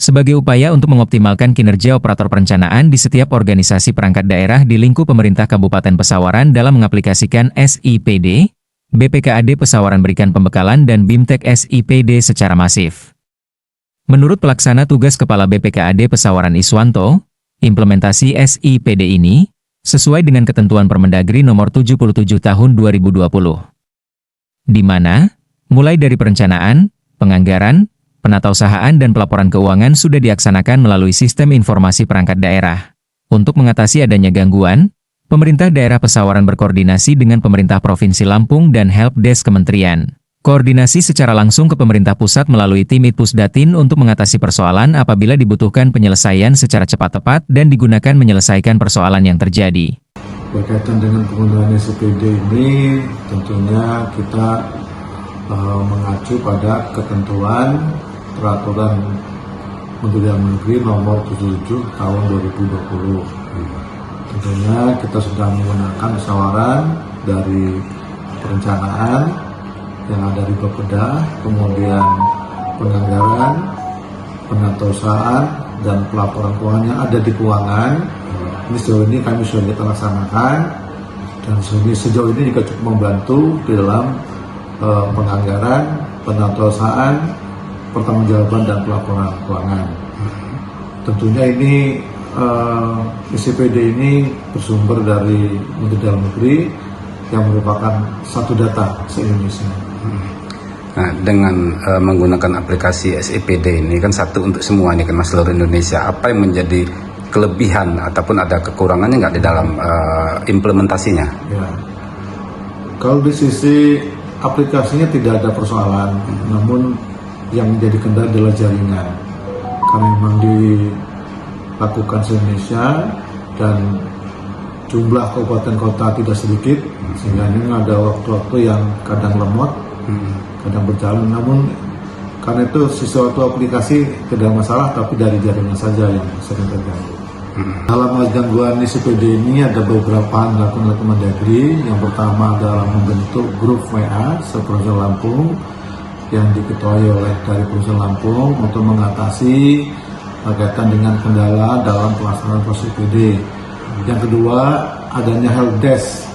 Sebagai upaya untuk mengoptimalkan kinerja operator perencanaan di setiap organisasi perangkat daerah di lingkup pemerintah Kabupaten Pesawaran dalam mengaplikasikan SIPD, BPKAD Pesawaran berikan pembekalan dan BIMTEK SIPD secara masif. Menurut pelaksana tugas Kepala BPKAD Pesawaran Iswanto, implementasi SIPD ini sesuai dengan ketentuan Permendagri Nomor 77 Tahun 2020. Di mana, mulai dari perencanaan, penganggaran, penatausahaan dan pelaporan keuangan sudah dilaksanakan melalui sistem informasi perangkat daerah. Untuk mengatasi adanya gangguan, pemerintah daerah Pesawaran berkoordinasi dengan pemerintah Provinsi Lampung dan Helpdesk Kementerian. Koordinasi secara langsung ke pemerintah pusat melalui tim Itpusdatin untuk mengatasi persoalan apabila dibutuhkan penyelesaian secara cepat-tepat dan digunakan menyelesaikan persoalan yang terjadi. Berkaitan dengan penggunaan SIPD ini, tentunya kita mengacu pada ketentuan Peraturan Menteri Dalam Negeri Nomor 77 Tahun 2020. Tentunya kita sudah menggunakan pesawaran dari perencanaan yang ada di Bapeda, kemudian penganggaran, penatausahaan, dan pelaporan keuangan yang ada di keuangan. Ini sejauh ini kami sudah kita laksanakan, dan sejauh ini juga cukup membantu di dalam penganggaran, penatausahaan, pertanggungjawaban dan pelaporan keuangan. Tentunya ini SIPD ini bersumber dari Menteri Dalam Negeri yang merupakan satu data se-Indonesia. Nah, dengan menggunakan aplikasi SIPD ini kan satu untuk semua ini kan Mas, seluruh Indonesia. Apa yang menjadi kelebihan ataupun ada kekurangannya nggak di dalam implementasinya? Ya. Kalau di sisi aplikasinya tidak ada persoalan, namun yang menjadi kendala adalah jaringan. Karena memang dilakukan se-Indonesia dan jumlah kabupaten kota tidak sedikit, sehingga ini ada waktu-waktu yang kadang lemot, kadang berjalan. Namun karena itu sesuatu aplikasi tidak masalah, tapi dari jaringan saja yang sering terganggu. Dalam gangguan SIPD ini ada beberapa yang dilakukan oleh Kemendagri. Yang pertama adalah membentuk grup WA se-Provinsi Lampung yang diketuai oleh dari Provinsi Lampung untuk mengatasi berkaitan dengan kendala dalam pelaksanaan SIPD. Yang kedua, adanya helpdesk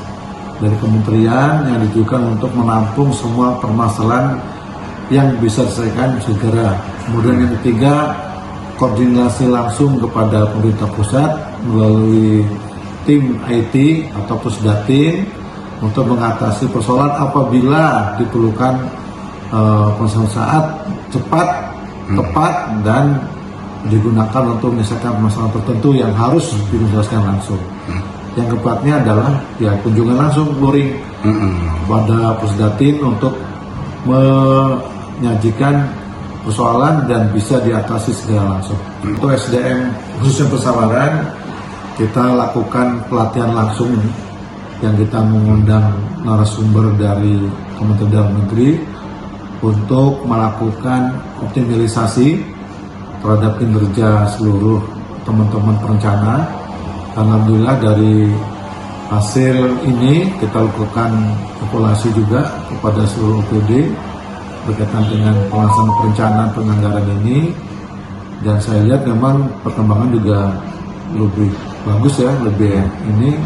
dari kementerian yang ditujukan untuk menampung semua permasalahan yang bisa diselesaikan segera. Kemudian yang ketiga, koordinasi langsung kepada pemerintah pusat melalui tim IT atau Pusdatin untuk mengatasi persoalan apabila diperlukan saat cepat, tepat, dan digunakan untuk menyelesaikan masalah tertentu yang harus diselesaikan langsung. Yang keempatnya adalah ya kunjungan langsung luring pada Pusdatin untuk menyajikan persoalan dan bisa diatasi segera langsung. Untuk SDM khususnya Pesawaran, kita lakukan pelatihan langsung yang kita mengundang narasumber dari Kementerian Dalam Negeri untuk melakukan optimalisasi terhadap kinerja seluruh teman-teman perencana. Alhamdulillah dari hasil ini kita lakukan evaluasi juga kepada seluruh OPD berkaitan dengan pelaksanaan perencanaan penganggaran ini, dan saya lihat memang perkembangan juga lebih bagus ya, lebih ini,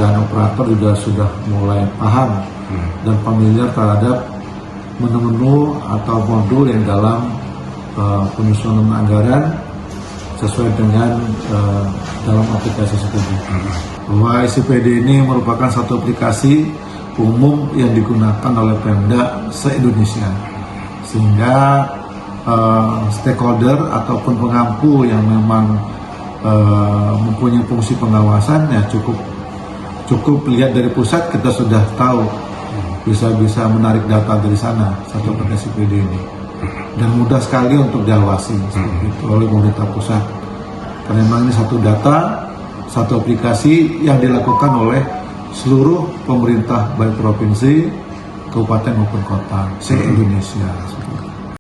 dan operator juga sudah mulai paham dan familiar terhadap menu-menu atau modul yang dalam penyusunan anggaran sesuai dengan dalam aplikasi SIPD. Bahwa SIPD ini merupakan satu aplikasi umum yang digunakan oleh Pemda se-Indonesia, sehingga stakeholder ataupun pengampu yang memang mempunyai fungsi pengawasan ya cukup lihat dari pusat, kita sudah tahu bisa menarik data dari sana satu aplikasi SIPD ini, dan mudah sekali untuk diawasi seperti itu oleh pemerintah pusat, karena memang ini satu data, satu aplikasi yang dilakukan oleh seluruh pemerintah baik provinsi, kabupaten maupun kota se-Indonesia.